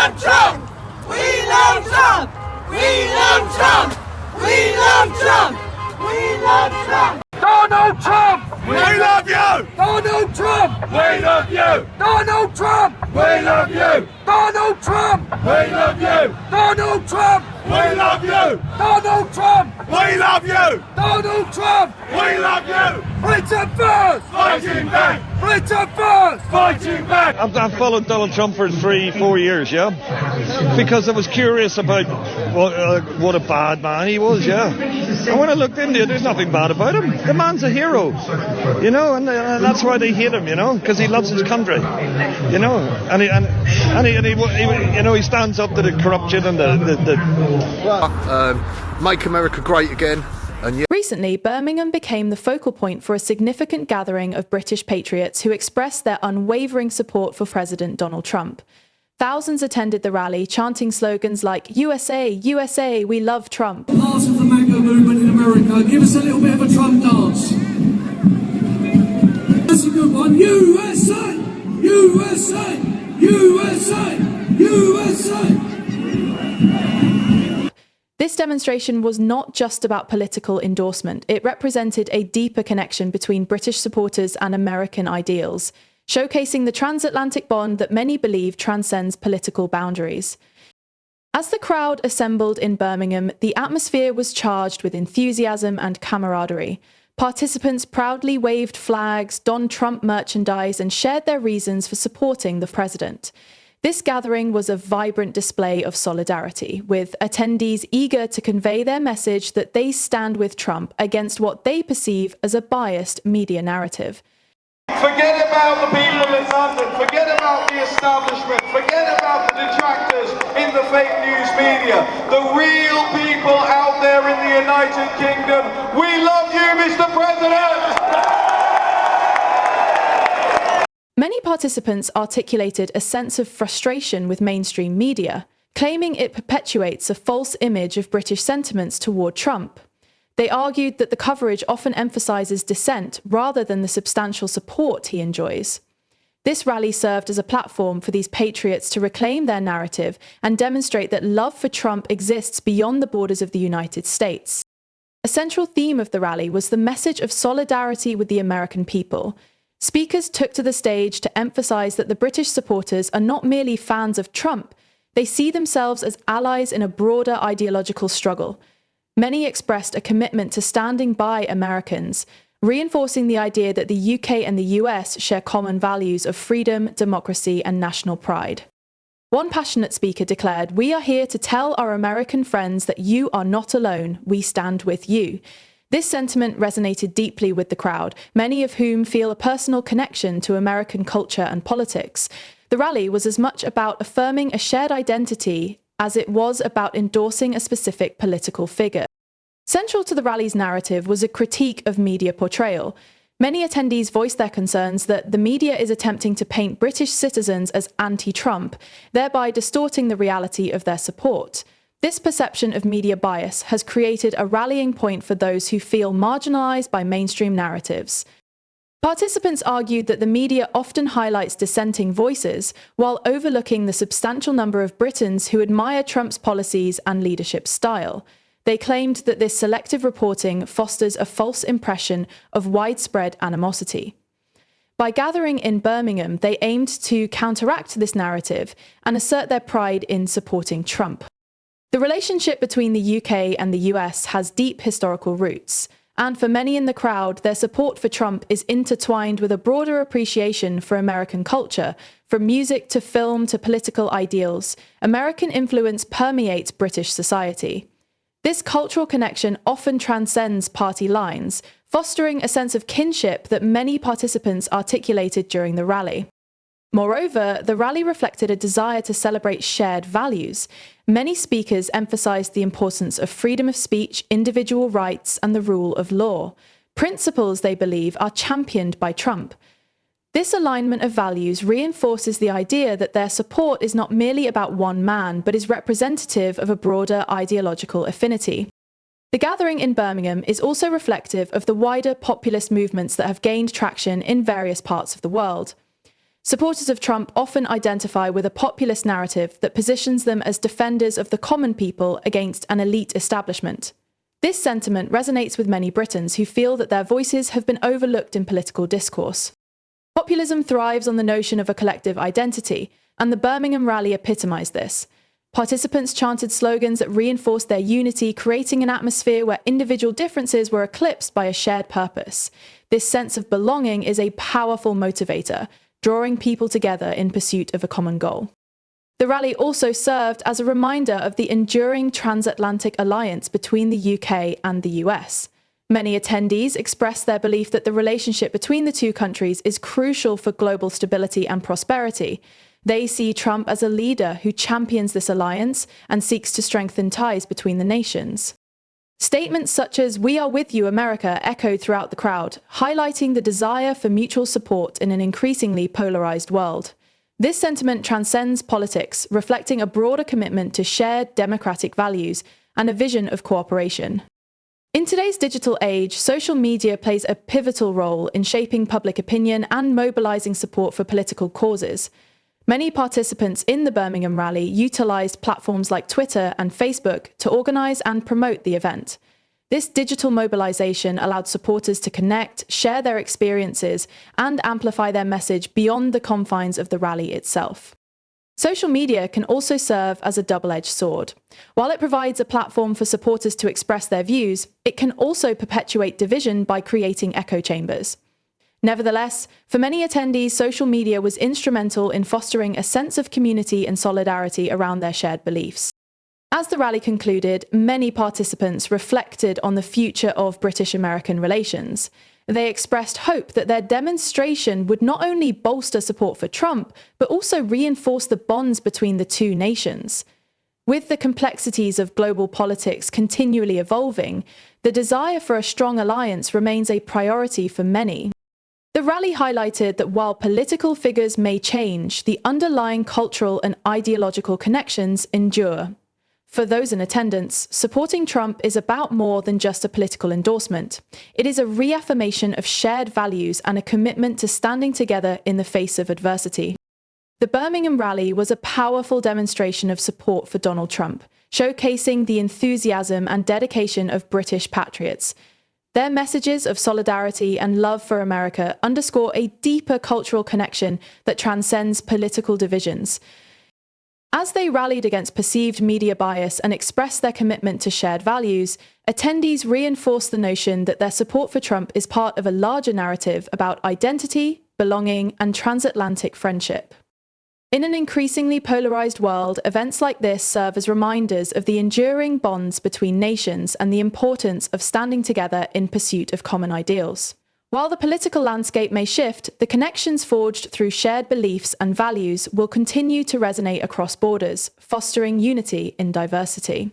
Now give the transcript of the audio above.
love Trump! We love Trump! We love Trump! We love Trump! We love Trump! Donald Trump! We love you! Donald Trump! We love you! Donald Trump! We love you! Donald Trump! We love you! Donald Trump! We love you! Donald Trump! We love you! Donald Trump! We love you! Britain first! Fighting back! Britain first! Fighting back! I've followed Donald Trump for 3-4 years, yeah, because I was curious about what a bad man he was, yeah. And when I looked into it, there's nothing bad about him. The man's a hero, you know, and that's why they hate him, you know, because he loves his country, you know, and he stands up to the corruption and make America great again. Recently, Birmingham became the focal point for a significant gathering of British patriots who expressed their unwavering support for President Donald Trump. Thousands attended the rally, chanting slogans like USA, USA, we love Trump. Part of the MAGA movement in America, give us a little bit of a Trump dance. That's a good one. USA, USA, USA, USA. This demonstration was not just about political endorsement. It represented a deeper connection between British supporters and American ideals, showcasing the transatlantic bond that many believe transcends political boundaries. As the crowd assembled in Birmingham, the atmosphere was charged with enthusiasm and camaraderie. Participants proudly waved flags, donned Trump merchandise, and shared their reasons for supporting the president. This gathering was a vibrant display of solidarity, with attendees eager to convey their message that they stand with Trump against what they perceive as a biased media narrative. Forget about the people in London, forget about the establishment, forget about the detractors in the fake news media. The real people out there in the United Kingdom, we love you, Mr. President! Many participants articulated a sense of frustration with mainstream media, claiming it perpetuates a false image of British sentiments toward Trump. They argued that the coverage often emphasises dissent rather than the substantial support he enjoys. This rally served as a platform for these patriots to reclaim their narrative and demonstrate that love for Trump exists beyond the borders of the United States. A central theme of the rally was the message of solidarity with the American people. Speakers took to the stage to emphasise that the British supporters are not merely fans of Trump, they see themselves as allies in a broader ideological struggle. Many expressed a commitment to standing by Americans, reinforcing the idea that the UK and the US share common values of freedom, democracy, and national pride. One passionate speaker declared, "We are here to tell our American friends that you are not alone, we stand with you." This sentiment resonated deeply with the crowd, many of whom feel a personal connection to American culture and politics. The rally was as much about affirming a shared identity as it was about endorsing a specific political figure. Central to the rally's narrative was a critique of media portrayal. Many attendees voiced their concerns that the media is attempting to paint British citizens as anti-Trump, thereby distorting the reality of their support. This perception of media bias has created a rallying point for those who feel marginalised by mainstream narratives. Participants argued that the media often highlights dissenting voices, while overlooking the substantial number of Britons who admire Trump's policies and leadership style. They claimed that this selective reporting fosters a false impression of widespread animosity. By gathering in Birmingham, they aimed to counteract this narrative and assert their pride in supporting Trump. The relationship between the UK and the US has deep historical roots, and for many in the crowd, their support for Trump is intertwined with a broader appreciation for American culture. From music to film to political ideals, American influence permeates British society. This cultural connection often transcends party lines, fostering a sense of kinship that many participants articulated during the rally. Moreover, the rally reflected a desire to celebrate shared values. Many speakers emphasized the importance of freedom of speech, individual rights, and the rule of law, principles they believe are championed by Trump. This alignment of values reinforces the idea that their support is not merely about one man, but is representative of a broader ideological affinity. The gathering in Birmingham is also reflective of the wider populist movements that have gained traction in various parts of the world. Supporters of Trump often identify with a populist narrative that positions them as defenders of the common people against an elite establishment. This sentiment resonates with many Britons who feel that their voices have been overlooked in political discourse. Populism thrives on the notion of a collective identity, and the Birmingham rally epitomised this. Participants chanted slogans that reinforced their unity, creating an atmosphere where individual differences were eclipsed by a shared purpose. This sense of belonging is a powerful motivator, drawing people together in pursuit of a common goal. The rally also served as a reminder of the enduring transatlantic alliance between the UK and the US. Many attendees expressed their belief that the relationship between the two countries is crucial for global stability and prosperity. They see Trump as a leader who champions this alliance and seeks to strengthen ties between the nations. Statements such as "We are with you, America" echoed throughout the crowd, highlighting the desire for mutual support in an increasingly polarized world. This sentiment transcends politics, reflecting a broader commitment to shared democratic values and a vision of cooperation. In today's digital age, social media plays a pivotal role in shaping public opinion and mobilizing support for political causes. Many participants in the Birmingham rally utilized platforms like Twitter and Facebook to organize and promote the event. This digital mobilization allowed supporters to connect, share their experiences, and amplify their message beyond the confines of the rally itself. Social media can also serve as a double-edged sword. While it provides a platform for supporters to express their views, it can also perpetuate division by creating echo chambers. Nevertheless, for many attendees, social media was instrumental in fostering a sense of community and solidarity around their shared beliefs. As the rally concluded, many participants reflected on the future of British-American relations. They expressed hope that their demonstration would not only bolster support for Trump, but also reinforce the bonds between the two nations. With the complexities of global politics continually evolving, the desire for a strong alliance remains a priority for many. The rally highlighted that while political figures may change, the underlying cultural and ideological connections endure. For those in attendance, supporting Trump is about more than just a political endorsement. It is a reaffirmation of shared values and a commitment to standing together in the face of adversity. The Birmingham rally was a powerful demonstration of support for Donald Trump, showcasing the enthusiasm and dedication of British patriots. Their messages of solidarity and love for America underscore a deeper cultural connection that transcends political divisions. As they rallied against perceived media bias and expressed their commitment to shared values, attendees reinforced the notion that their support for Trump is part of a larger narrative about identity, belonging, and transatlantic friendship. In an increasingly polarized world, events like this serve as reminders of the enduring bonds between nations and the importance of standing together in pursuit of common ideals. While the political landscape may shift, the connections forged through shared beliefs and values will continue to resonate across borders, fostering unity in diversity.